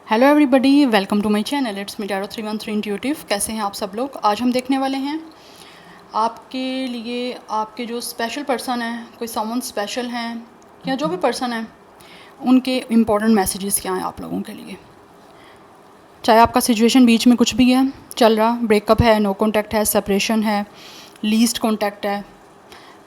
Hello everybody, welcome to my channel. It's me tarot 313 intuitive. कैसे हैं आप सब लोग? आज हम देखने वाले हैं आपके लिए आपके जो स्पेशल पर्सन हैं, कोई समवन स्पेशल हैं या जो भी पर्सन है, उनके इम्पोर्टेंट मैसेजेस क्या हैं आप लोगों के लिए। चाहे आपका सिचुएशन बीच में कुछ भी है चल रहा, ब्रेकअप है, नो कॉन्टैक्ट है, सेपरेशन है, लीस्ट कॉन्टैक्ट है,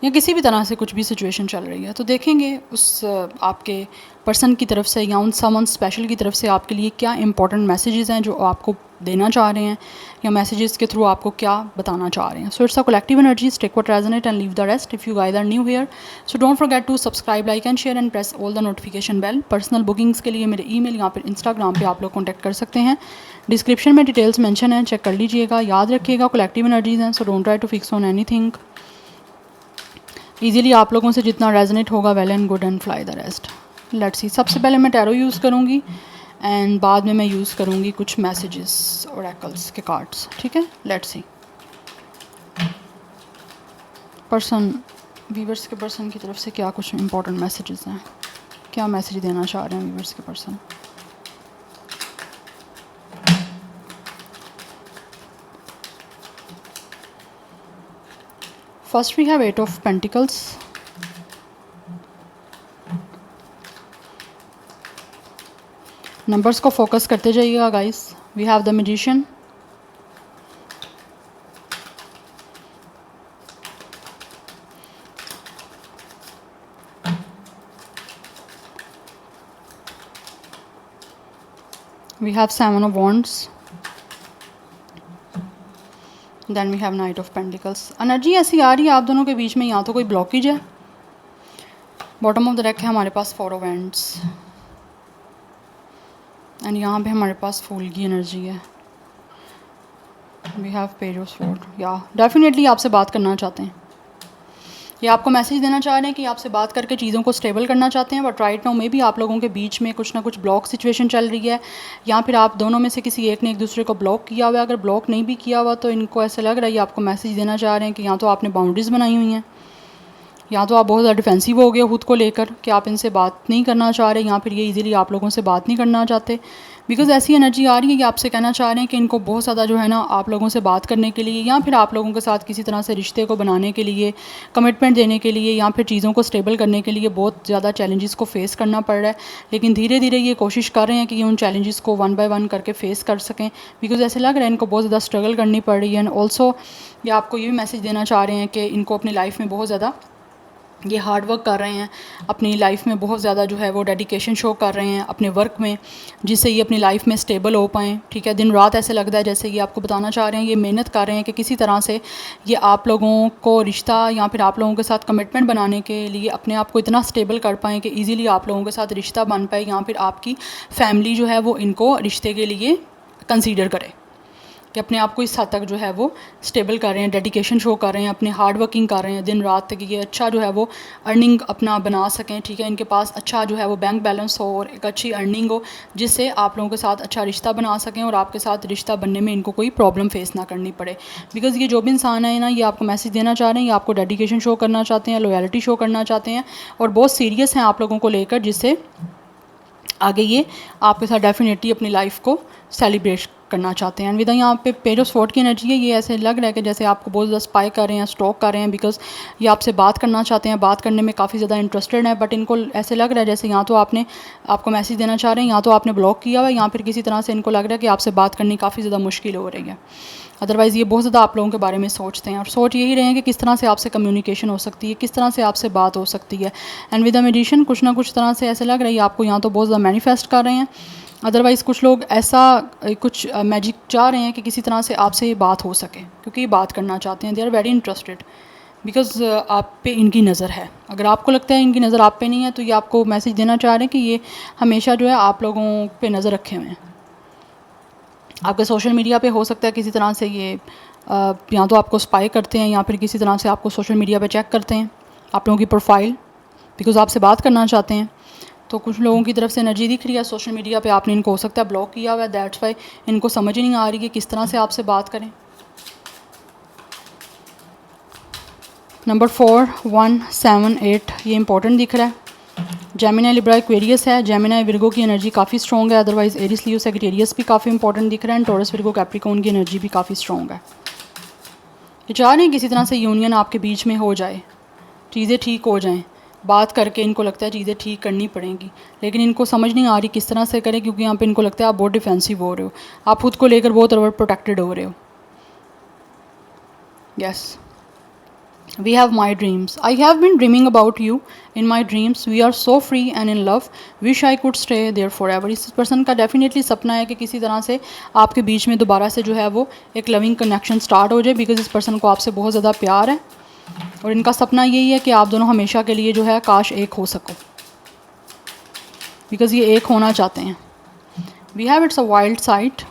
या किसी भी तरह से कुछ भी सिचुएशन चल रही है, तो देखेंगे उस आपके पर्सन की तरफ से या उन समवन स्पेशल की तरफ से आपके लिए क्या इंपॉर्टेंट मैसेजेस हैं जो आपको देना चाह रहे हैं, या मैसेजेस के थ्रू आपको क्या बताना चाह रहे हैं। So it's a collective energy, take what resonate and leave the rest. If you guys are new here, so don't forget to subscribe, like and share and press all the notification bell. Personal bookings के लिए मेरे email या फिर Instagram पे आप लोग contact कर सकते हैं। डिस्क्रिप्शन में डिटेल्स मेंशन है, चेक कर लीजिएगा। याद रखिएगा कलेक्टिव एनर्जीज हैं, so don't try to fix on anything. Easily आप लोगों से जितना रेजोनेट होगा well and good and fly the rest. Let's see. सबसे पहले मैं टैरो यूज़ करूँगी एंड बाद में मैं यूज़ करूँगी कुछ मैसेजेस ओरेकल्स के कार्ड्स। ठीक है, लेट्स सी। पर्सन वीवर्स के पर्सन की तरफ से क्या कुछ इंपॉर्टेंट मैसेजेस हैं, क्या मैसेज देना चाह रहे हैं वीवर्स के पर्सन। First we have 8 of pentacles. Numbers को फोकस करते जाइएगा guys. We have the magician, we have 7 of wands, then we have knight of pentacles. Energy ऐसी आ रही है आप दोनों के बीच में, या तो कोई ब्लॉकेज है। बॉटम ऑफ द डेक है हमारे पास 4 ऑफ एंड्स एंड यहाँ पे हमारे पास फूल की एनर्जी है। We have page of sword. या डेफिनेटली आपसे बात करना चाहते हैं, ये आपको मैसेज देना चाह रहे हैं कि आपसे बात करके चीज़ों को स्टेबल करना चाहते हैं। बट राइट नाउ मे भी आप लोगों के बीच में कुछ ना कुछ ब्लॉक सिचुएशन चल रही है, या फिर आप दोनों में से किसी एक ने एक दूसरे को ब्लॉक किया हुआ है। अगर ब्लॉक नहीं भी किया हुआ तो इनको ऐसा लग रहा है, ये आपको मैसेज देना चाह रहे हैं कि या तो आपने बाउंड्रीज़ बनाई हुई हैं, या तो आप बहुत ज़्यादा डिफेंसिव हो गए खुद को लेकर कि आप इनसे बात नहीं करना चाह रहे, या फिर ये इजीली आप लोगों से बात नहीं करना चाहते। बिकॉज ऐसी एनर्जी आ रही है कि आपसे कहना चाह रहे हैं कि इनको बहुत ज़्यादा जो है ना आप लोगों से बात करने के लिए, या फिर आप लोगों के साथ किसी तरह से रिश्ते को बनाने के लिए, कमिटमेंट देने के लिए, या फिर चीज़ों को स्टेबल करने के लिए बहुत ज़्यादा चैलेंजेस को फेस करना पड़ रहा है। लेकिन धीरे धीरे ये कोशिश कर रहे हैं कि ये उन चैलेंजेस को 1 बाय 1 करके फेस कर सकें। बिकॉज ऐसे लग रहा है इनको बहुत ज़्यादा स्ट्रगल करनी पड़ रही है। एंड ऑल्सो ये आपको ये भी मैसेज देना चाह रहे हैं कि इनको अपनी लाइफ में बहुत ज़्यादा ये हार्ड वर्क कर रहे हैं, अपनी लाइफ में बहुत ज़्यादा जो है वो डेडिकेशन शो कर रहे हैं अपने वर्क में, जिससे ये अपनी लाइफ में स्टेबल हो पाएँ। ठीक है, दिन रात ऐसे लगता है जैसे ये आपको बताना चाह रहे हैं, ये मेहनत कर रहे हैं कि किसी तरह से ये आप लोगों को रिश्ता या फिर आप लोगों के साथ कमिटमेंट बनाने के लिए अपने आप को इतना स्टेबल कर पाएँ कि ईज़िली आप लोगों के साथ रिश्ता बन पाए, या फिर आपकी फैमिली जो है वो इनको रिश्ते के लिए कंसीडर करे, कि अपने आप को इस हद तक जो है वो स्टेबल कर रहे हैं, डेडिकेशन शो कर रहे हैं, अपने हार्ड वर्किंग कर रहे हैं दिन रात तक, ये अच्छा जो है वो अर्निंग अपना बना सकें। ठीक है, इनके पास अच्छा जो है वो बैंक बैलेंस हो और एक अच्छी अर्निंग हो, जिससे आप लोगों के साथ अच्छा रिश्ता बना सकें और आपके साथ रिश्ता बनने में इनको कोई प्रॉब्लम फेस ना करनी पड़े। बिकॉज़ ये जो भी इंसान है ना, ये आपको मैसेज देना चाह रहे हैं, ये आपको डेडिकेशन शो करना चाहते हैं, लॉयल्टी शो करना चाहते हैं, और बहुत सीरियस हैं आप लोगों को लेकर, जिससे आगे ये आपके साथ डेफिनेटली अपनी लाइफ को सेलिब्रेट करना चाहते हैं। एंड विदा यहाँ पे पेज ऑफ स्वॉर्ड की एनर्जी है, ये ऐसे लग रहा है कि जैसे आपको बहुत ज़्यादा स्पाई कर रहे हैं, स्टॉक कर रहे हैं, बिकॉज ये आपसे बात करना चाहते हैं, बात करने में काफ़ी ज़्यादा इंटरेस्टेड है। बट इनको ऐसे लग रहा है जैसे यहाँ तो आपको मैसेज देना चाह रहे हैं, या तो आपने ब्लॉक किया हुआ है, या फिर किसी तरह से इनको लग रहा है कि आपसे बात करनी काफ़ी ज़्यादा मुश्किल हो रही है। अदरवाइज़ ये बहुत ज़्यादा आप लोगों के बारे में सोचते हैं, और सोच यही रहे हैं कि किस तरह से आपसे कम्युनिकेशन हो सकती है, किस तरह से आपसे बात हो सकती है। एंड विद द मैजिशियन कुछ ना कुछ तरह से ऐसे लग रहा है आपको यहाँ तो बहुत ज़्यादा मैनिफेस्ट कर रहे हैं। अदरवाइज़ कुछ लोग ऐसा कुछ मैजिक चाह रहे हैं कि किसी तरह से आपसे ये बात हो सके, क्योंकि ये बात करना चाहते हैं, they are very interested, because आप पे इनकी नज़र है। अगर आपको लगता है इनकी नज़र आप पे नहीं है, तो ये आपको मैसेज देना चाह रहे हैं कि ये हमेशा जो है आप लोगों पे नज़र रखे हुए हैं। आपके सोशल मीडिया पे हो सकता है किसी तरह से ये या तो आपको स्पाई करते हैं, या फिर किसी तरह से आपको सोशल मीडिया पे चेक करते हैं आप लोगों की प्रोफाइल, बिकॉज आपसे बात करना चाहते हैं। तो कुछ लोगों की तरफ से एनर्जी दिख रही है सोशल मीडिया पे, आपने इनको हो सकता है ब्लॉक किया हुआ है, दैट्स वाई इनको समझ ही नहीं आ रही कि किस तरह से आपसे बात करें। नंबर 4, 1, 7, 8 ये इंपॉर्टेंट दिख रहा है। जेमिनी लिब्रा एक्वेरियस है, जेमिनी विर्गो की एनर्जी काफ़ी स्ट्रॉन्ग है, अदरवाइज एरिस लियो सेजिटेरियस भी काफ़ी इंपॉर्टेंट दिख रहा है, एंड टॉरस विर्गो कैप्रिकॉर्न की एनर्जी भी काफ़ी स्ट्रॉन्ग है। ये चाह रहे हैं किसी तरह से यूनियन आपके बीच में हो जाए, चीज़ें ठीक हो जाएं, बात करके इनको लगता है चीज़ें ठीक करनी पड़ेंगी, लेकिन इनको समझ नहीं आ रही किस तरह से करें, क्योंकि यहाँ पे इनको लगता है आप बहुत डिफेंसिव हो रहे हो, आप खुद को लेकर बहुत ओवर प्रोटेक्टेड हो रहे हो। Yes, we have my dreams. I have been dreaming about you in my dreams. We are so free and in love. Wish I could stay there forever. इस पर्सन का डेफिनेटली सपना है कि किसी तरह से आपके बीच में दोबारा से जो है वो एक लविंग कनेक्शन स्टार्ट हो जाए, बिकॉज इस पर्सन को आपसे बहुत ज़्यादा प्यार है और इनका सपना यही है कि आप दोनों हमेशा के लिए जो है काश एक हो सको, बिकॉज ये एक होना चाहते हैं। We have it's a wild sight.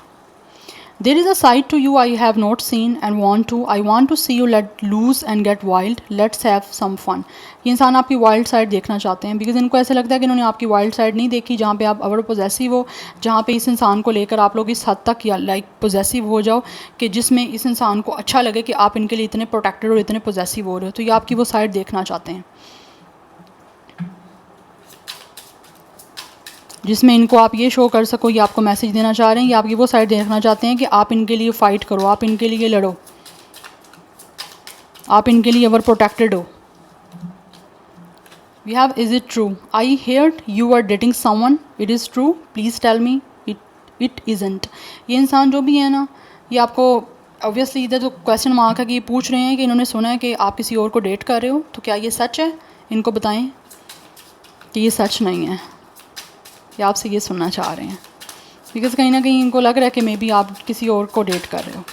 There is a side to you I have not seen and want to. I want to see you let loose and get wild. Let's have some fun. ये इंसान आपकी wild side देखना चाहते हैं, because इनको ऐसा लगता है कि इन्होंने आपकी वाइल्ड साइड नहीं देखी, जहाँ पे आप ओवर पोजेसिव हो, जहाँ पे इस इंसान को लेकर आप लोग इस हद तक या लाइक पोजेसिव हो जाओ कि जिसमें इस इंसान को अच्छा लगे कि आप इनके लिए इतने प्रोटेक्टेड और इतने पोजेसिव हो रहे हो। तो ये आपकी वो साइड देखना चाहते हैं जिसमें इनको आप ये शो कर सको, ये आपको मैसेज देना चाह रहे हैं, ये आपकी वो साइड देखना चाहते हैं कि आप इनके लिए फ़ाइट करो, आप इनके लिए लड़ो, आप इनके लिए एवर प्रोटेक्टेड हो। We have is it true, I heard you are dating someone, it is true, please tell me it isn't. ये इंसान जो भी है ना, ये आपको ऑब्वियसली इधर तो क्वेश्चन मार्क है कि ये पूछ रहे हैं कि इन्होंने सुना है कि आप किसी और को डेट कर रहे हो, तो क्या ये सच है? इनको बताएं कि ये सच नहीं है, या आपसे ये सुनना चाह रहे हैं, बिकॉज कहीं ना कहीं इनको लग रहा है कि मे बी आप किसी और को डेट कर रहे हो।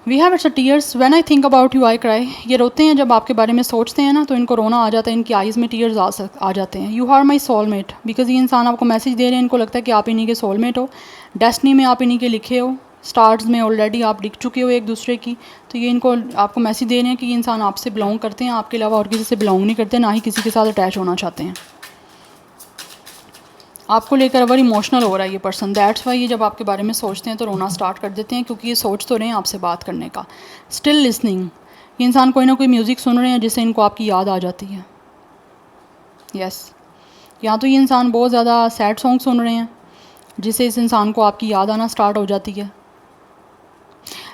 We have it's tears, when I think about you I cry. ये रोते हैं जब आपके बारे में सोचते हैं ना, तो इनको रोना आ जाता है, इनकी आइज़ में टीयर्स आ जाते हैं। You are my soulmate, because ये इंसान आपको मैसेज दे रहे हैं, इनको लगता है कि आप इन्हीं के सोलमेट हो, डेस्टिनी में आप इन्हीं के लिखे हो, स्टार्स में ऑलरेडी आप लिख चुके हो एक दूसरे की। तो ये इनको आपको मैसेज दे रहे हैं कि ये इंसान आपसे बिलोंग करते हैं, आपके अलावा और किसी से बिलोंग नहीं करते, ना ही किसी के साथ अटैच होना चाहते हैं। आपको लेकर अवर इमोशनल हो रहा है ये पर्सन, दैट्स वाई ये जब आपके बारे में सोचते हैं तो रोना स्टार्ट कर देते हैं, क्योंकि ये सोच तो रहे हैं आपसे बात करने का। स्टिल लिसनिंग, ये इंसान कोई ना कोई म्यूज़िक सुन रहे हैं जिससे इनको आपकी याद आ जाती है। यस, या तो ये इंसान बहुत ज़्यादा सैड सॉन्ग सुन रहे हैं जिससे इस इंसान को आपकी याद आना स्टार्ट हो जाती है।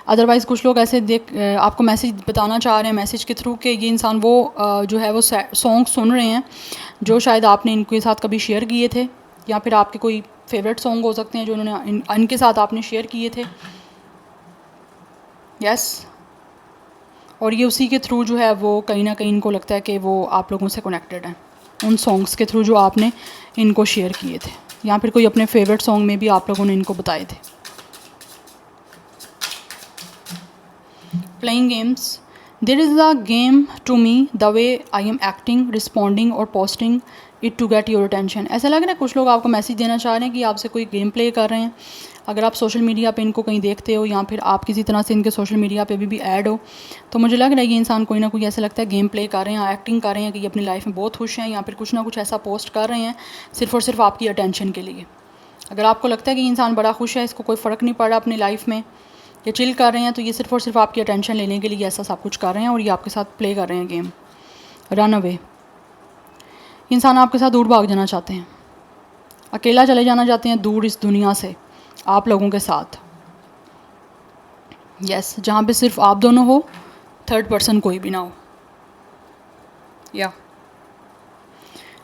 अदरवाइज़ कुछ लोग ऐसे आपको मैसेज बताना चाह रहे हैं मैसेज के थ्रू कि ये इंसान वो जो है वो सॉन्ग सुन रहे हैं जो शायद आपने इनके साथ कभी शेयर किए थे, या फिर आपके कोई फेवरेट सॉन्ग हो सकते हैं जो उन्होंने इनके साथ आपने शेयर किए थे। यस, और ये उसी के थ्रू जो है वो कहीं ना कहीं इनको लगता है कि वो आप लोगों से कनेक्टेड हैं उन सॉन्ग्स के थ्रू जो आपने इनको शेयर किए थे, या फिर कोई अपने फेवरेट सॉन्ग में भी आप लोगों ने इनको बताए थे। Playing games, there is a game to me the way I am acting, responding और posting it to get your attention. ऐसा लग रहा है कुछ लोग आपको मैसेज देना चाह रहे हैं कि आपसे कोई गेम प्ले कर रहे हैं। अगर आप सोशल मीडिया पे इनको कहीं देखते हो, या फिर आप किसी तरह से इनके सोशल मीडिया पे भी ऐड हो, तो मुझे लग रहा है ये इंसान कोई ना कोई ऐसा लगता है गेम प्ले कर रहे हैं, एक्टिंग कर रहे हैं कि ये अपनी लाइफ में बहुत खुश हैं, या फिर कुछ ना कुछ ऐसा पोस्ट कर रहे हैं सिर्फ और सिर्फ आपकी अटेंशन के लिए। अगर आपको लगता है कि इंसान बड़ा खुश है, इसको कोई फ़र्क नहीं पड़ रहा अपनी लाइफ में, ये चिल कर रहे हैं, तो ये सिर्फ और सिर्फ आपकी अटेंशन लेने के लिए ऐसा सब कुछ कर रहे हैं और ये आपके साथ प्ले कर रहे हैं गेम। रन अवे, इंसान आपके साथ दूर भाग जाना चाहते हैं, अकेला चले जाना चाहते हैं दूर इस दुनिया से आप लोगों के साथ। यस, जहाँ पे सिर्फ आप दोनों हो, थर्ड पर्सन कोई भी ना हो। या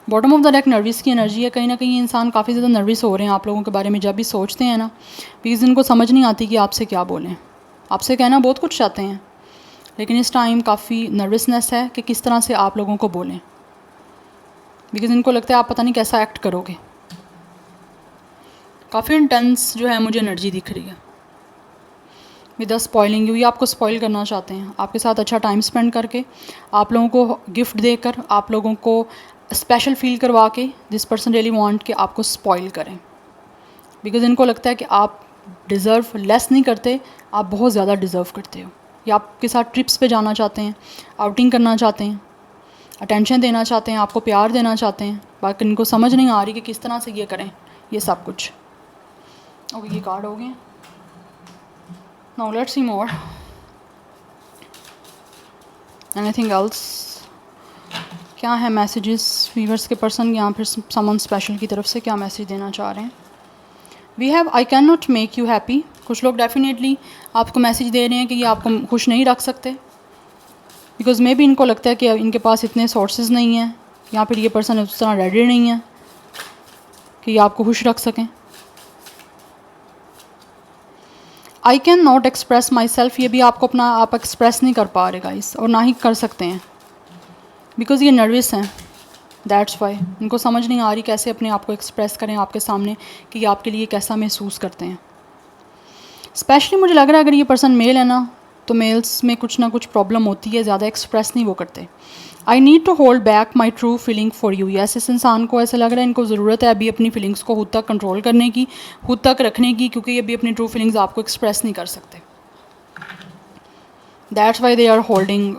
bottom of the deck nervous की एनर्जी है, कहीं ना कहीं इंसान काफ़ी ज़्यादा नर्वस हो रहे हैं आप लोगों के बारे में जब भी सोचते हैं ना, बिकॉज इनको समझ नहीं आती कि आपसे क्या बोलें। आपसे कहना बहुत कुछ चाहते हैं, लेकिन इस टाइम काफ़ी नर्वसनेस है कि किस तरह से आप लोगों को बोलें, बिकॉज इनको लगता है आप पता नहीं कैसा एक्ट करोगे। काफ़ी इंटेंस जो है मुझे एनर्जी दिख रही है विद द स्पॉइलिंग यू। ये आपको स्पॉइल करना चाहते हैं, आपके साथ अच्छा टाइम स्पेंड करके, आप लोगों को गिफ्ट देकर, आप लोगों को स्पेशल फील करवा के, दिस पर्सन रियली वांट कि आपको स्पॉइल करें, बिकॉज इनको लगता है कि आप डिज़र्व लेस नहीं करते, आप बहुत ज़्यादा डिज़र्व करते हो। या आपके साथ ट्रिप्स पे जाना चाहते हैं, आउटिंग करना चाहते हैं, अटेंशन देना चाहते हैं, आपको प्यार देना चाहते हैं, बाकी इनको समझ नहीं आ रही कि किस तरह से ये करें ये सब कुछ। ओके, ये कार्ड हो गए। Now let's see more, anything else. क्या है मैसेजेस वीवर्स के पर्सन यहाँ फिर समन स्पेशल की तरफ से क्या मैसेज देना चाह रहे हैं? We have I can not make you happy. कुछ लोग डेफिनेटली आपको मैसेज दे रहे हैं कि ये आपको खुश नहीं रख सकते, बिकॉज मे भी इनको लगता है कि इनके पास इतने सोर्सेज नहीं हैं या फिर ये पर्सन उस तरह रेडी नहीं है कि ये आपको खुश रख सकें। आई can not express my self, ये भी आपको अपना आप एक्सप्रेस नहीं कर पा रहे गाइस, और ना ही कर सकते हैं, बिकॉज ये नर्वस हैं। दैट्स वाई इनको समझ नहीं आ रही कैसे अपने आप को एक्सप्रेस करें आपके सामने कि ये आपके लिए कैसा महसूस करते हैं। स्पेशली मुझे लग रहा है अगर ये पर्सन मेल है ना, तो मेल्स में कुछ ना कुछ प्रॉब्लम होती है, ज़्यादा एक्सप्रेस नहीं वो करते। I need to hold back my true feeling for you. Yes, इस इंसान को ऐसा लग रहा है इनको ज़रूरत है अभी अपनी फीलिंग्स को खुद तक कंट्रोल करने की, खुद तक रखने की, क्योंकि ये अभी अपनी ट्रू फीलिंग्स आपको एक्सप्रेस नहीं कर सकते। That's why they are holding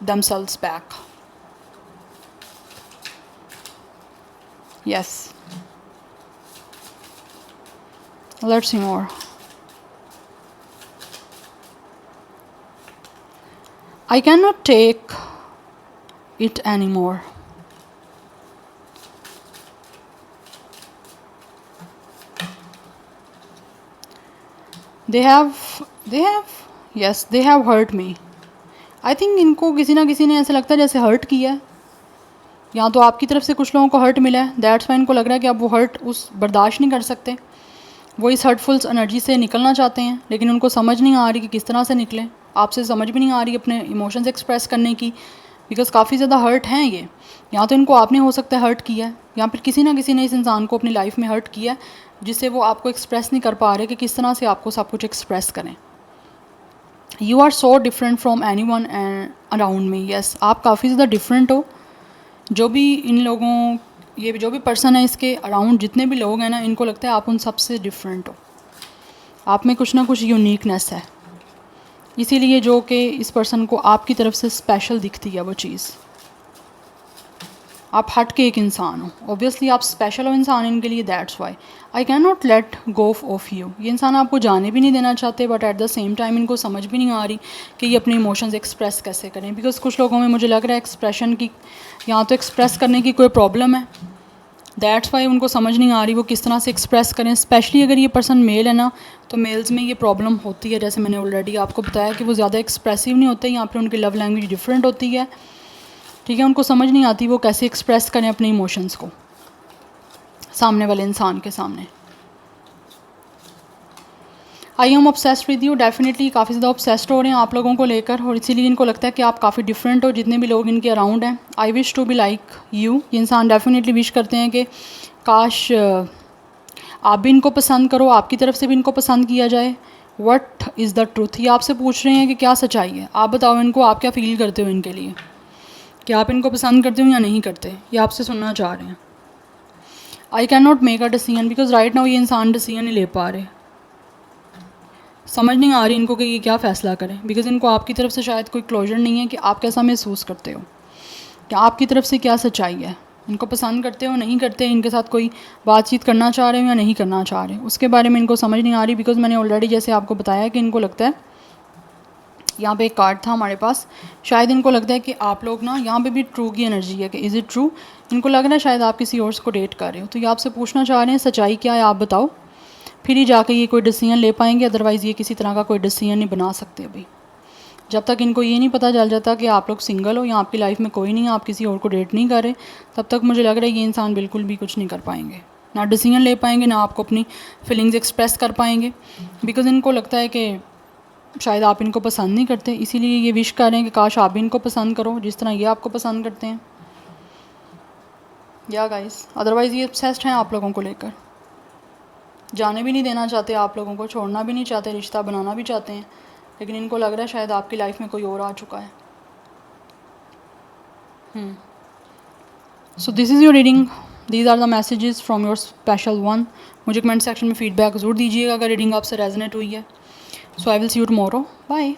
themselves back. Yes, let's see more. I cannot take it anymore. They have, yes, they have hurt me. I think इनको किसी ना किसी ने ऐसा लगता है जैसे हर्ट किया है, या तो आपकी तरफ से कुछ लोगों को हर्ट मिला है। दैट्स वाई इनको लग रहा है कि अब वो हर्ट उस बर्दाश्त नहीं कर सकते, वो इस हर्टफुल एनर्जी से निकलना चाहते हैं, लेकिन उनको समझ नहीं आ रही कि किस तरह से निकलें। आपसे समझ भी नहीं आ रही अपने इमोशंस एक्सप्रेस करने की, बिकॉज काफ़ी ज़्यादा हर्ट हैं ये। या तो इनको आपने हो सकता है हर्ट किया है, या फिर किसी ना किसी ने इस इंसान को अपनी लाइफ में हर्ट किया है, जिससे वो आपको एक्सप्रेस नहीं कर पा रहे कि किस तरह से आपको सब कुछ एक्सप्रेस करें। You are so different from any one around me. Yes, आप काफ़ी ज़्यादा डिफरेंट हो। जो भी इन लोगों, ये जो भी पर्सन है इसके अराउंड जितने भी लोग हैं ना, इनको लगता है आप उन सबसे डिफरेंट हो, आप में कुछ ना कुछ यूनिकनेस है, इसीलिए जो कि इस पर्सन को आपकी तरफ से स्पेशल दिखती है वो चीज़। आप हट के एक इंसान हो, ऑब्वियसली आप स्पेशल हो इंसान इनके लिए। That's why I can not let go of you. ये इंसान आपको जाने भी नहीं देना चाहते, but at the same time इनको समझ भी नहीं आ रही कि ये अपने इमोशंस एक्सप्रेस कैसे करें, बिकॉज कुछ लोगों में मुझे लग रहा है एक्सप्रेशन की, यहाँ तो एक्सप्रेस करने की कोई प्रॉब्लम है। दैट्स वाई उनको समझ नहीं आ रही वो किस तरह से एक्सप्रेस करें। स्पेशली अगर ये पर्सन मेल है ना, तो मेल्स में ये प्रॉब्लम होती है, जैसे मैंने ऑलरेडी आपको बताया कि वो ज़्यादा एक्सप्रेसिव नहीं होते, यहाँ पर उनकी लव लैंग्वेज डिफरेंट होती है। ठीक है, उनको समझ नहीं आती वो कैसे एक्सप्रेस करें अपने इमोशंस को सामने वाले इंसान के सामने। I am obsessed with you. Definitely काफ़ी ज़्यादा ऑब्सेस्ड हो रहे हैं आप लोगों को लेकर, और इसीलिए इनको लगता है कि आप काफ़ी डिफरेंट हो जितने भी लोग इनके अराउंड हैं। I wish to be like you. ये इंसान डेफिनेटली विश करते हैं कि काश आप भी इनको पसंद करो, आपकी तरफ से भी इनको पसंद किया जाए। व्हाट इज़ द ट्रूथ, ये आपसे पूछ रहे हैं कि क्या सच्चाई है। आप बताओ इनको, आप क्या फ़ील करते हो इनके लिए, कि आप इनको पसंद करते हो या नहीं करते, ये आपसे सुनना चाह रहे हैं। आई can not make a decision, because right now ये इंसान डिसीजन नहीं ले पा रहे, समझ नहीं आ रही इनको कि ये क्या फ़ैसला करें, बिकॉज इनको आपकी तरफ से शायद कोई क्लोजर नहीं है कि आप कैसा महसूस करते हो, कि आपकी तरफ से क्या सच्चाई है, इनको पसंद करते हो नहीं करते, इनके साथ कोई बातचीत करना चाह रहे हो या नहीं करना चाह रहे, उसके बारे में इनको समझ नहीं आ रही। बिकॉज मैंने ऑलरेडी जैसे आपको बताया कि इनको लगता है, यहाँ पे एक कार्ड था हमारे पास, शायद इनको लगता है कि आप लोग ना, यहाँ पे भी ट्रू की एनर्जी है कि इज़ इट ट्रू, इनको लग रहा है शायद आप किसी और को डेट कर रहे हो, तो ये आपसे पूछना चाह रहे हैं सच्चाई क्या है, आप बताओ, फिर ही जाके ये कोई डिसीजन ले पाएंगे। अदरवाइज़ ये किसी तरह का कोई डिसीजन नहीं बना सकते अभी, जब तक इनको ये नहीं पता चल जाता कि आप लोग सिंगल हो या आपकी लाइफ में कोई नहीं है, आप किसी और को डेट नहीं कर रहे, तब तक मुझे लग रहा है ये इंसान बिल्कुल भी कुछ नहीं कर पाएंगे, ना डिसीजन ले पाएंगे, ना आपको अपनी फीलिंग्स एक्सप्रेस कर पाएंगे। बिकॉज इनको लगता है कि शायद आप इनको पसंद नहीं करते, इसीलिए ये विश कर रहे हैं कि काश आप भी इनको पसंद करो जिस तरह ये आपको पसंद करते हैं। या गाइस, अदरवाइज़ ये ऑब्सेस्ड हैं आप लोगों को लेकर, जाने भी नहीं देना चाहते, आप लोगों को छोड़ना भी नहीं चाहते, रिश्ता बनाना भी चाहते हैं, लेकिन इनको लग रहा है शायद आपकी लाइफ में कोई और आ चुका है। So this is your reading, these are the messages from your special one. मुझे कमेंट सेक्शन में फीडबैक ज़रूर दीजिएगा अगर रीडिंग आपसे रेजोनेट हुई है। So I will see you tomorrow, bye.